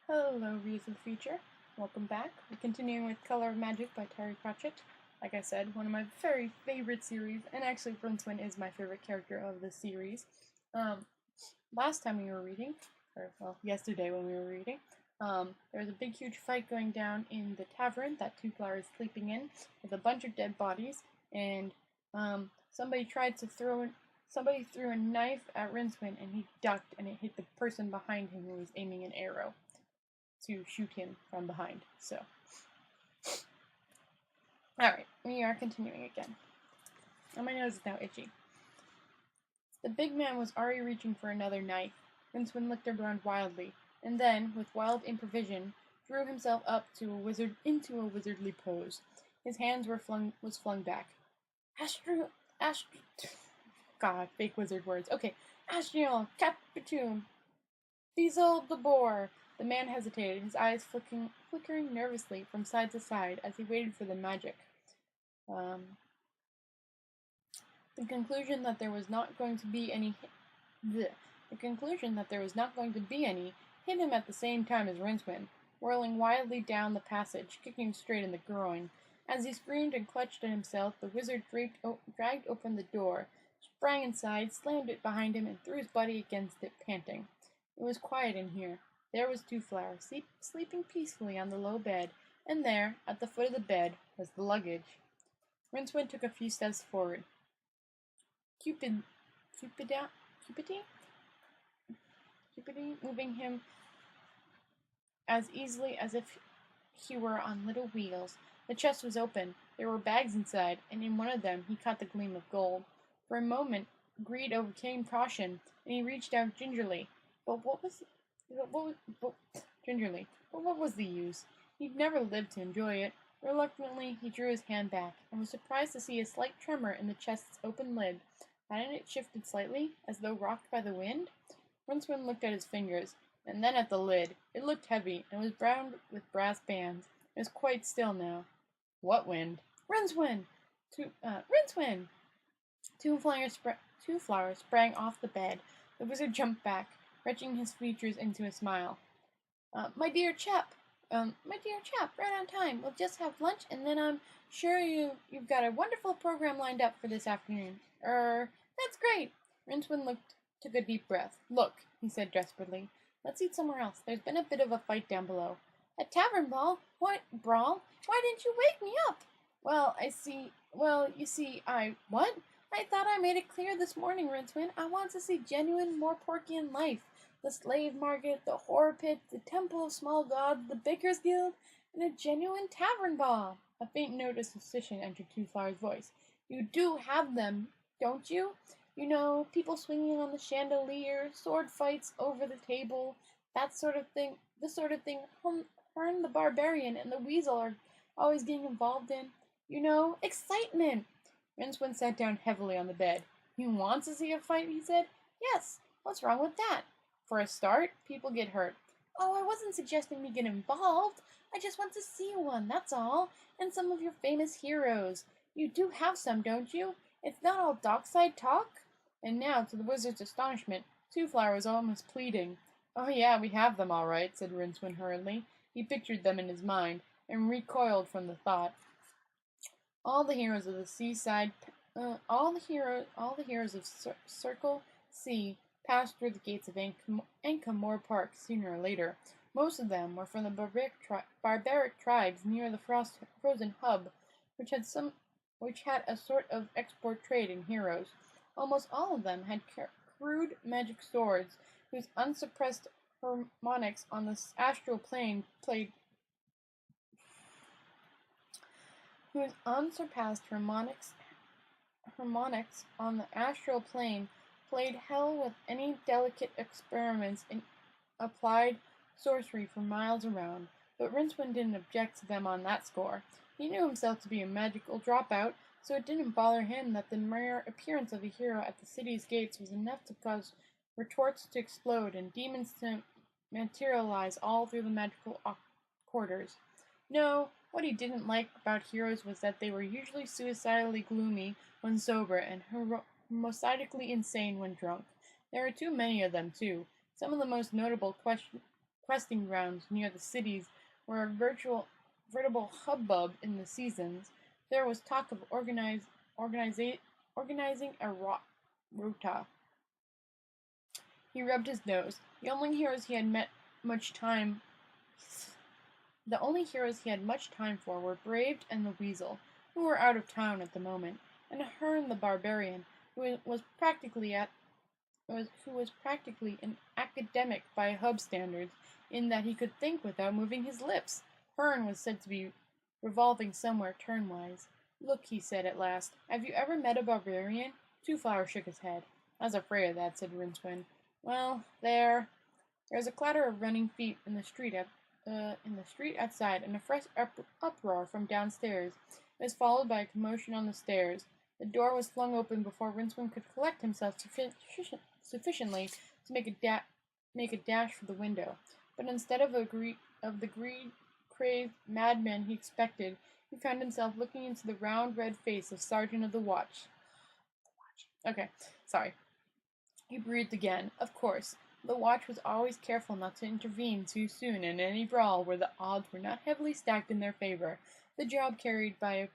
Hello, readers of the future. Welcome back. We're continuing with Color of Magic by Terry Pratchett. Like I said, one of my very favorite series, and actually Rincewind is my favorite character of the series. Last time we were reading, yesterday when we were reading, there was a big huge fight going down in the tavern that Twoflower is sleeping in with a bunch of dead bodies, and somebody threw a knife at Rincewind and he ducked and it hit the person behind him who was aiming an arrow to shoot him from behind. So, alright, we are continuing again. And my nose is now itchy. The big man was already reaching for another knife. Rincewind looked around wildly, and then, with wild improvisation, drew himself up into a wizardly pose. His hands were flung back. God, fake wizard words. Okay, Astrial, Capitum, Diesel the Boar. The man hesitated, his eyes flickering nervously from side to side as he waited for the magic. The conclusion that there was not going to be any hit him at the same time as Rincewind, whirling wildly down the passage, kicking straight in the groin. As he screamed and clutched at himself, the wizard dragged open the door, sprang inside, slammed it behind him, and threw his body against it, panting. It was quiet in here. There was Twoflower, sleeping peacefully on the low bed, and there, at the foot of the bed, was the luggage. Rincewind took a few steps forward. Cupidity, moving him as easily as if he were on little wheels. The chest was open. There were bags inside, and in one of them he caught the gleam of gold. For a moment, greed overcame caution, and he reached out gingerly. But what was the use? He'd never lived to enjoy it. Reluctantly, he drew his hand back, and was surprised to see a slight tremor in the chest's open lid. Hadn't it shifted slightly, as though rocked by the wind? Rincewind looked at his fingers, and then at the lid. It looked heavy, and was bound with brass bands. It was quite still now. What wind? Rincewind! Rincewind! Twoflower sprang off the bed. The wizard jumped back, stretching his features into a smile. My dear chap, right on time. We'll just have lunch, and then I'm sure you've got a wonderful program lined up for this afternoon. That's great. Rincewind took a deep breath. Look, he said desperately. Let's eat somewhere else. There's been a bit of a fight down below. A tavern brawl? What brawl? Why didn't you wake me up? What? I thought I made it clear this morning, Rincewind. I want to see genuine Morporkian life. The slave market, the horror pit, the temple of small gods, the baker's guild, and a genuine tavern ball. A faint note of suspicion entered Twoflower's voice. You do have them, don't you? You know, people swinging on the chandelier, sword fights over the table, that sort of thing. The sort of thing Hearn the Barbarian and the Weasel are always getting involved in. You know, excitement. Rincewind sat down heavily on the bed. You want to see a fight, he said. Yes, what's wrong with that? For a start, people get hurt. Oh, I wasn't suggesting we get involved. I just want to see one, that's all. And some of your famous heroes. You do have some, don't you? It's not all dockside talk? And now, to the wizard's astonishment, Twoflower was almost pleading. Oh yeah, we have them all right, said Rincewind hurriedly. He pictured them in his mind, and recoiled from the thought. All the heroes of the seaside, all the heroes of Circle C passed through the gates of Ankh-Morpork Park sooner or later. Most of them were from the barbaric tribes near the frozen hub, which had a sort of export trade in heroes. Almost all of them had crude magic swords, whose unsuppressed harmonics on the astral plane played whose unsurpassed harmonics on the astral plane played hell with any delicate experiments in applied sorcery for miles around. But Rincewind didn't object to them on that score. He knew himself to be a magical dropout, so it didn't bother him that the mere appearance of a hero at the city's gates was enough to cause retorts to explode and demons to materialize all through the magical quarters. No, what he didn't like about heroes was that they were usually suicidally gloomy when sober and homicidally insane when drunk. There were too many of them, too. Some of the most notable questing grounds near the cities were a veritable hubbub in the seasons. There was talk of organizing a rota. He rubbed his nose. The only heroes he had much time for were Brave and the Weasel, who were out of town at the moment, and Hearn the Barbarian, who was practically an academic by Hub standards, in that he could think without moving his lips. Hearn was said to be revolving somewhere turnwise. "Look," he said at last, "have you ever met a barbarian?" Twoflower shook his head. "I was afraid of that," said Rincewind. "Well, there's a clatter of running feet in the street outside, and a fresh uproar from downstairs. It was followed by a commotion on the stairs. The door was flung open before Rincewind could collect himself sufficiently to make a dash for the window. But instead of the greed-crazed madman he expected, he found himself looking into the round red face of Sergeant of the Watch. Okay, sorry. He breathed again. Of course, the Watch was always careful not to intervene too soon in any brawl where the odds were not heavily stacked in their favor. The job carried a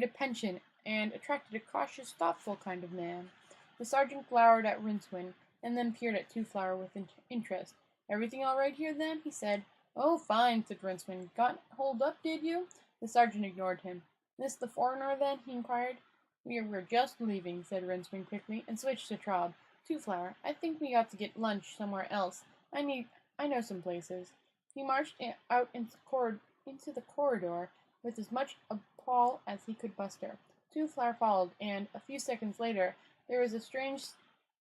pension and attracted a cautious, thoughtful kind of man. The sergeant glowered at Rincewind, and then peered at Twoflower with interest. "Everything all right here, then?" he said. "Oh, fine," said Rincewind. "Got holed up, did you?" The sergeant ignored him. "This the foreigner, then?" he inquired. "We were just leaving," said Rincewind quickly, and switched to Traub. "Twoflower, I think we ought to get lunch somewhere else. I know some places." He marched out into the corridor with as much aplomb as he could muster. Twoflower followed, and, a few seconds later, there was a strange,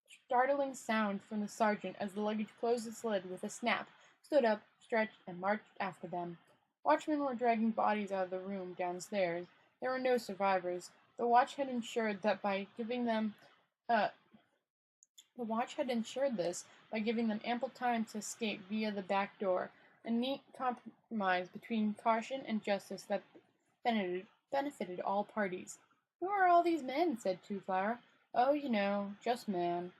startling sound from the sergeant as the luggage closed its lid with a snap, stood up, stretched, and marched after them. Watchmen were dragging bodies out of the room downstairs. There were no survivors. The watch had ensured this by giving them ample time to escape via the back door, a neat compromise between caution and justice that benefited all parties. "Who are all these men?" said Twoflower. "Oh, just men,"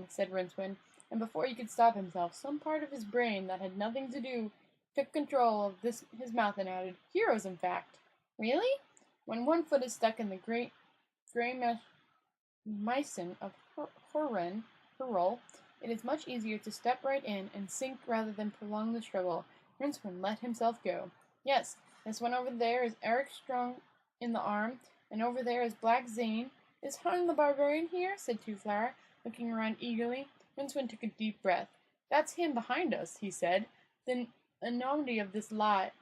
said Rincewind, and before he could stop himself, some part of his brain that had nothing to do took control of his mouth and added, "Heroes, in fact." "Really?" "When one foot is stuck in the grey mycen of hurtle, it is much easier to step right in and sink rather than prolong the struggle." Rincewind let himself go. "Yes, this one over there is Eric Strong in the arm, and over there is Black Zane. Is Hun the Barbarian here?" said Twoflower, looking around eagerly. Rincewind took a deep breath. "That's him behind us," he said. The enormity of this lie,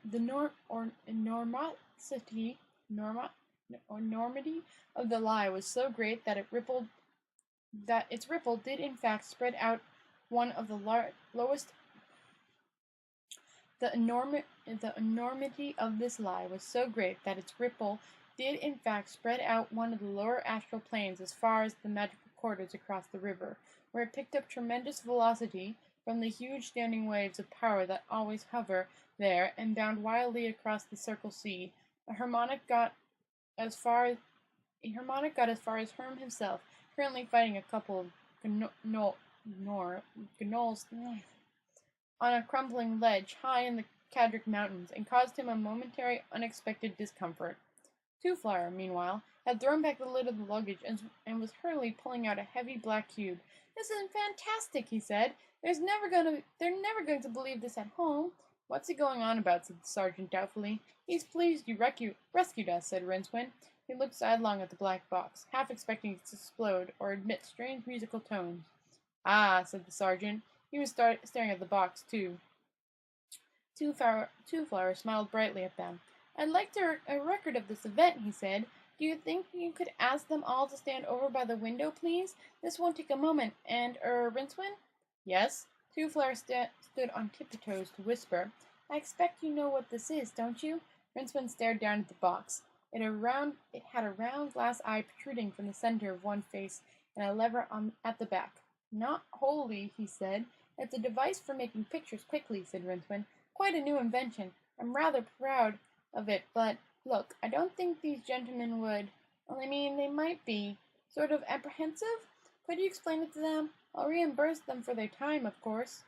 enormity of the lie was so great that its ripple did in fact spread out one of the lowest. The enormity of this lie was so great that its ripple did in fact spread out one of the lower astral planes as far as the magical quarters across the river, where it picked up tremendous velocity from the huge standing waves of power that always hover there and bound wildly across the circle sea. A harmonic got as far as Herm himself, currently fighting a couple of gnolls on a crumbling ledge high in the Cadric Mountains, and caused him a momentary unexpected discomfort. Twoflower, meanwhile, had thrown back the lid of the luggage and was hurriedly pulling out a heavy black cube. "This is fantastic," he said. They're never going to believe this at home." "What's he going on about?" said the sergeant doubtfully. "He's pleased you rescued us," said Rincewind. He looked sidelong at the black box, half expecting it to explode or emit strange musical tones. "Ah," said the sergeant. He was staring at the box, too. Twoflower smiled brightly at them. "I'd like a record of this event," he said. "Do you think you could ask them all to stand over by the window, please? This won't take a moment. And, Rincewind?" "Yes?" Twoflower stood on tiptoes to whisper. "I expect you know what this is, don't you?" Rincewind stared down at the box. It had a round glass eye protruding from the center of one face and a lever at the back. "Not wholly," he said. "It's a device for making pictures quickly," said Rincewind. "Quite a new invention. I'm rather proud of it, but, look, I don't think these gentlemen would. I mean, they might be sort of apprehensive. Could you explain it to them? I'll reimburse them for their time, of course."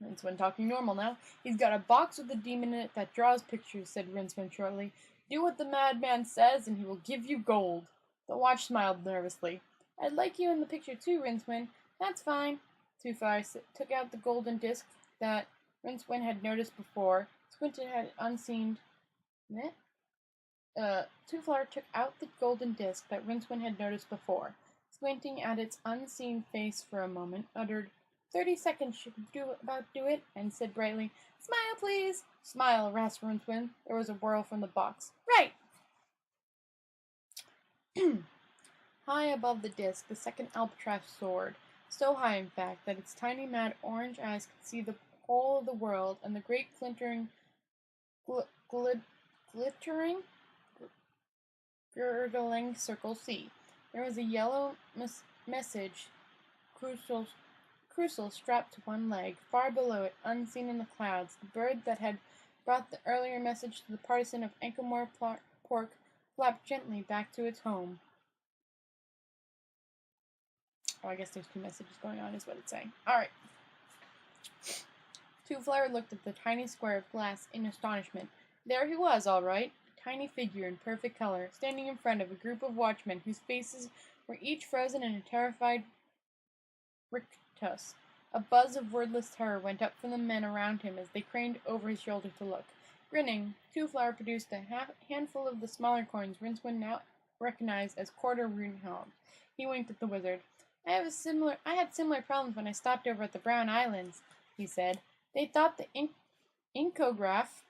Rincewind talking normal now. He's got a box with a demon in it that draws pictures, said Rincewind shortly. Do what the madman says, and he will give you gold. The watch smiled nervously. I'd like you in the picture too, Rincewind. That's fine. Twoflower took out the golden disc that Rincewind had noticed before. Squinted had unseen. Twoflower took out the golden disc that Rincewind had noticed before. Squinting at its unseen face for a moment, uttered, 30 seconds should do it, and said brightly, Smile, please! Smile, rasped Rincewind. There was a whirl from the box. Right! High above the disc, the second albatross soared. So high, in fact, that its tiny mad orange eyes could see the whole of the world and the great glittering, girdling circle sea. There was a yellow message crucial strapped to one leg. Far below it, unseen in the clouds, the bird that had brought the earlier message to the partisan of Anklemore Pork flapped gently back to its home. Oh, I guess there's two messages going on, is what it's saying. Alright. Twoflower looked at the tiny square of glass in astonishment. There he was, all right, a tiny figure in perfect color, standing in front of a group of watchmen whose faces were each frozen in a terrified rictus. A buzz of wordless terror went up from the men around him as they craned over his shoulder to look. Grinning, Twoflower produced a handful of the smaller coins Rincewind now recognized as quarter runehelms. He winked at the wizard. I had similar problems when I stopped over at the Brown Islands, he said. They thought the incograph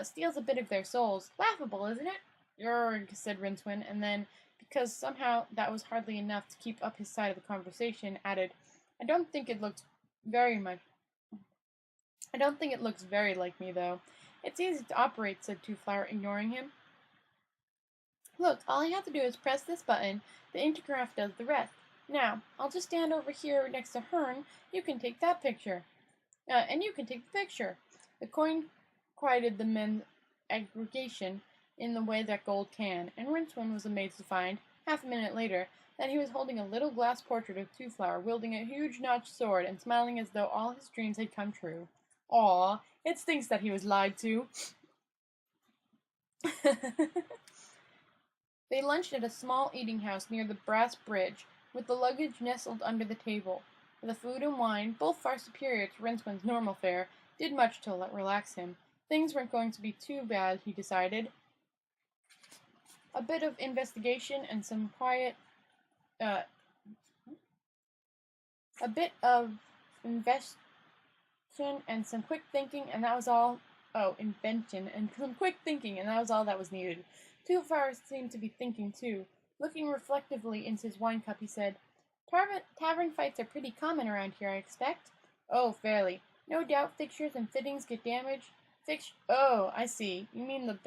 steals a bit of their souls. Laughable, isn't it? Urgh, said Rincewind, and then, because somehow that was hardly enough to keep up his side of the conversation, added, I don't think it looks very like me, though. It's easy to operate, said Twoflower, ignoring him. Look, all I have to do is press this button. The incograph does the rest. Now, I'll just stand over here next to Hearn. You can take that picture. And you can take the picture. The coin quieted the men's aggregation in the way that gold can, and Rincewind was amazed to find, half a minute later, that he was holding a little glass portrait of Twoflower, wielding a huge notched sword, and smiling as though all his dreams had come true. Aw, it stinks that he was lied to. They lunched at a small eating house near the Brass Bridge, with the luggage nestled under the table. The food and wine, both far superior to Rincewind's normal fare, did much to relax him. Things weren't going to be too bad, he decided. A bit of investigation and some quiet, a bit of invention and some quick thinking, and that was all. Oh, invention and some quick thinking, and that was all that was needed. Twoflower seemed to be thinking too. Looking reflectively into his wine cup, he said, Tavern fights are pretty common around here, I expect. Oh, fairly. No doubt fixtures and fittings get damaged. Oh, I see. You mean the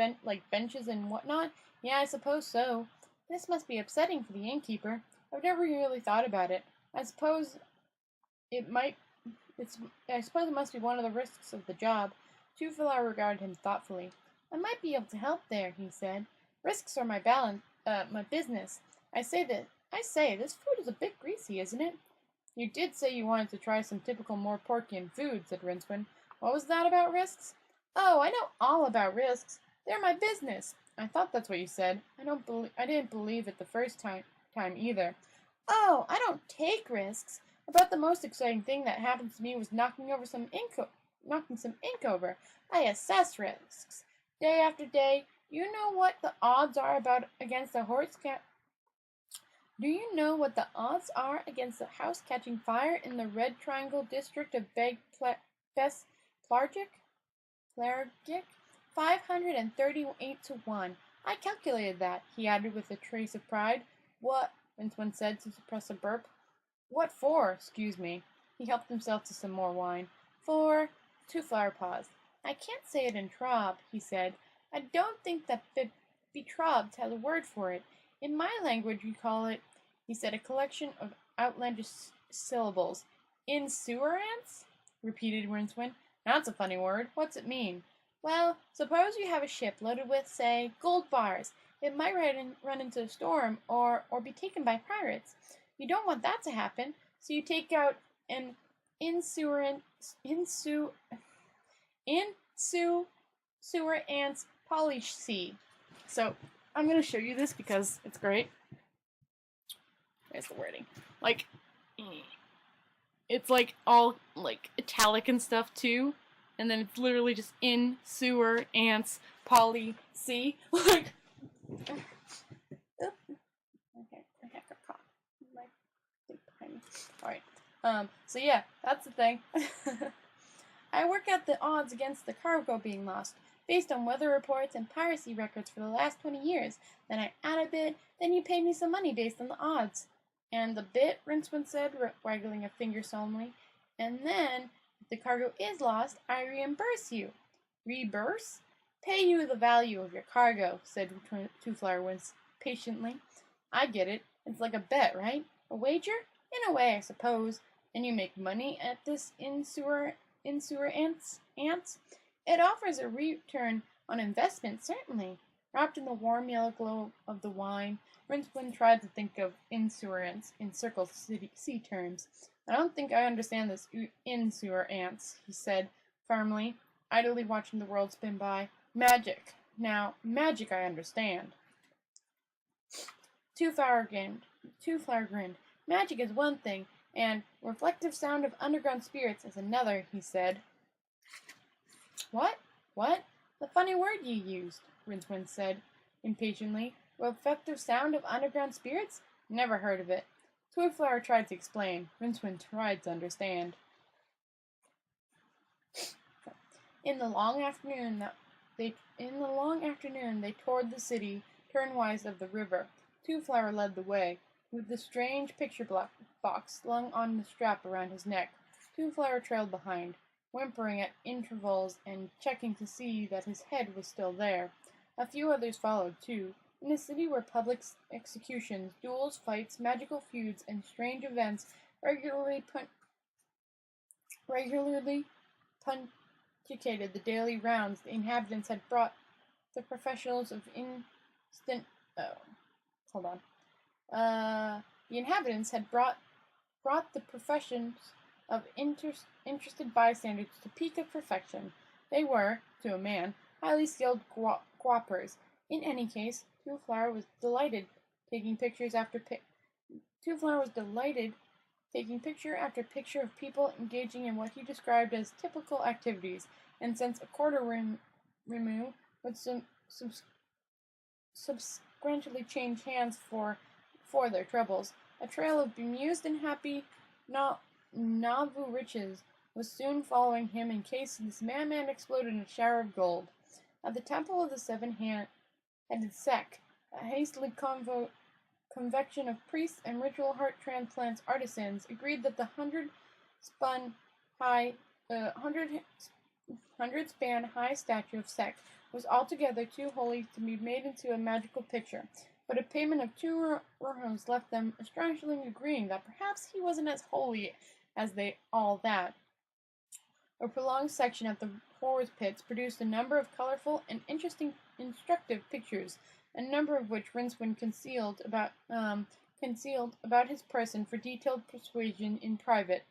benches and whatnot? Yeah, I suppose so. This must be upsetting for the innkeeper. I've never really thought about it. I suppose it must be one of the risks of the job. Twoflower regarded him thoughtfully. I might be able to help there, he said. Risks are my business. I say, this food is a bit greasy, isn't it? You did say you wanted to try some typical Morporkian food, said Rincewind. What was that about risks? Oh, I know all about risks. They're my business. I thought that's what you said. I didn't believe it the first time either. Oh, I don't take risks. About the most exciting thing that happened to me was knocking some ink over. I assess risks. Day after day. Do you know what the odds are against a house catching fire in the Red Triangle district of Plargic? 538 to 1. I calculated that, he added with a trace of pride. What? Rincewind said to suppress a burp. What for? Excuse me. He helped himself to some more wine. For... Twoflower paused. I can't say it in Traub, he said. I don't think that betrothed has a word for it. In my language we call it, he said, a collection of outlandish syllables. Insurance? Repeated Rincewind. That's a funny word. What's it mean? Well, suppose you have a ship loaded with, say, gold bars. It might run into a storm or be taken by pirates. You don't want that to happen, so you take out an insurance sewer ants policy. So I'm gonna show you this because it's great. There's the wording. Like, it's like all like italic and stuff too, and then it's literally just in sewer ants policy. Like, okay, I have to cough. My thing behind me. All right. So yeah, that's the thing. I work out the odds against the cargo being lost, based on weather reports and piracy records for the last 20 years. Then I add a bit, then you pay me some money based on the odds. And the bit, Rincewind said, waggling a finger solemnly. And then, if the cargo is lost, I reimburse you. Reimburse? Pay you the value of your cargo, said Twoflower patiently. I get it. It's like a bet, right? A wager? In a way, I suppose. And you make money at this in-sewer ants? It offers a return on investment, certainly. Wrapped in the warm yellow glow of the wine, Rincewind tried to think of in-sewer ants in Circle Sea terms. I don't think I understand this in-sewer ants, he said firmly, idly watching the world spin by. Magic. Now, magic I understand. Twoflower grinned. Magic is one thing, and reflective sound of underground spirits is another, he said. What? The funny word you used, Rincewind said impatiently. Reflective sound of underground spirits? Never heard of it. Twoflower tried to explain. Rincewind tried to understand. In the long afternoon, they toured the city, turnwise of the river. Twoflower led the way, with the strange picture box slung on the strap around his neck. Twoflower trailed behind, whimpering at intervals and checking to see that his head was still there. A few others followed, too. In a city where public executions, duels, fights, magical feuds, and strange events regularly punctuated the daily rounds, the inhabitants had brought the professionals of the inhabitants had brought the professions of interested bystanders to peak of perfection. They were, to a man, highly skilled guappers. In any case, Twoflower was delighted taking picture after picture of people engaging in what he described as typical activities, and since a quarter remove would subsequently change hands for their troubles, a trail of bemused and happy Nauvoo riches was soon following him in case this madman exploded in a shower of gold. At the temple of the seven-headed Sek, a hastily convection of priests and ritual heart transplants artisans agreed that the hundred-span high statue of Sek was altogether too holy to be made into a magical picture, but a payment of 2 ruhos left them astonishingly agreeing that perhaps he wasn't as holy as they all that. A prolonged section at the horrors pits produced a number of colorful and instructive pictures, a number of which Rincewind concealed about his person for detailed persuasion in private.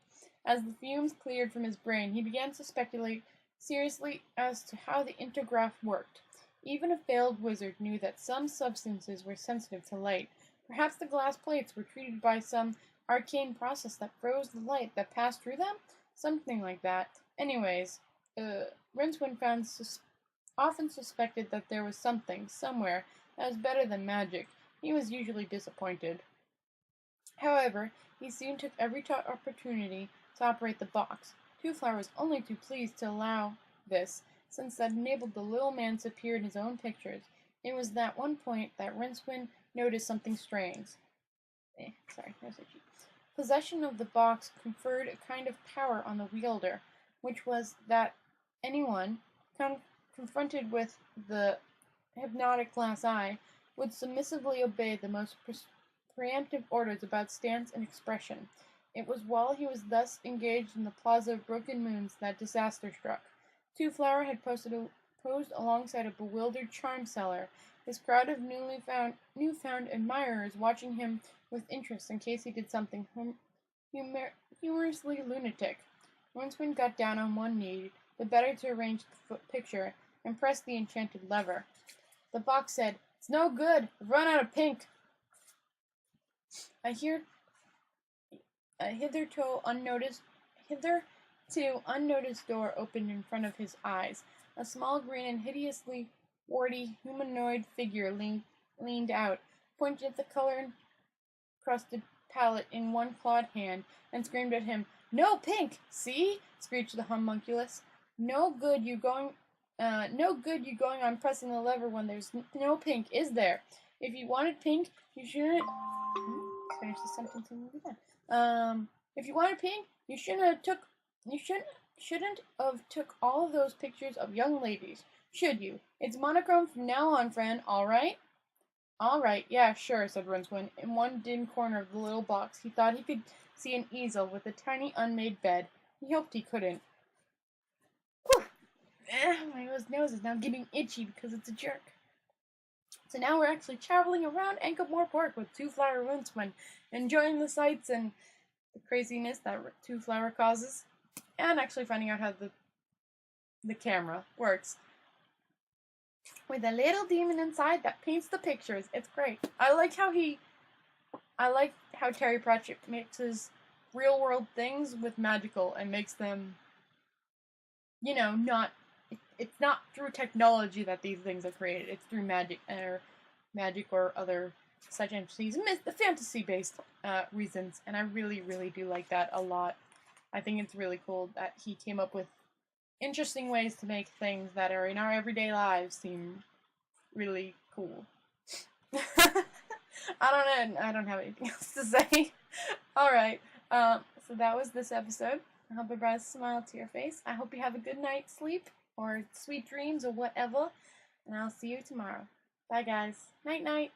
As the fumes cleared from his brain, he began to speculate seriously as to how the Endragh worked. Even a failed wizard knew that some substances were sensitive to light. Perhaps the glass plates were treated by some arcane process that froze the light that passed through them? Something like that. Anyways, Rincewind often suspected that there was something, somewhere, that was better than magic. He was usually disappointed. However, he soon took every opportunity to operate the box. Twoflower was only too pleased to allow this, since that enabled the little man to appear in his own pictures. It was at one point that Rincewind noticed something strange. Possession of the box conferred a kind of power on the wielder, which was that anyone confronted with the hypnotic glass eye would submissively obey the most preemptive orders about stance and expression. It was while he was thus engaged in the Plaza of Broken Moons that disaster struck. Twoflower had posed alongside a bewildered charm seller, his crowd of newfound admirers watching him with interest in case he did something humorously lunatic. Rincewind got down on one knee, the better to arrange the picture, and pressed the enchanted lever. The box said, "It's no good. I've run out of pink." A hitherto unnoticed door opened in front of his eyes. A small, green, and hideously warty humanoid figure leaned out, pointed at the color-encrusted palette in one clawed hand, and screamed at him. "No pink! See?" screeched the homunculus. No good you going on pressing the lever when there's no pink, is there? If you wanted pink, you shouldn't... Finish the sentence and move on. If you wanted pink, you shouldn't have took all of those pictures of young ladies, should you? It's monochrome from now on, friend, all right? All right, yeah, sure, said Rincewind. In one dim corner of the little box, he thought he could see an easel with a tiny unmade bed. He hoped he couldn't. Whew. My nose is now getting itchy because it's a jerk. So now we're actually traveling around Ankh-Morpork Park with Twoflower Rincewind, enjoying the sights and the craziness that Twoflower causes, and actually finding out how the camera works. With a little demon inside that paints the pictures. It's great. I like how Terry Pratchett mixes real world things with magical and makes them, it's not through technology that these things are created. It's through magic or other such entities, the fantasy-based reasons. And I really, really do like that a lot. I think it's really cool that he came up with interesting ways to make things that are in our everyday lives seem really cool. I don't have anything else to say. Alright, so that was this episode. I hope it brought a smile to your face. I hope you have a good night's sleep, or sweet dreams, or whatever. And I'll see you tomorrow. Bye, guys. Night-night.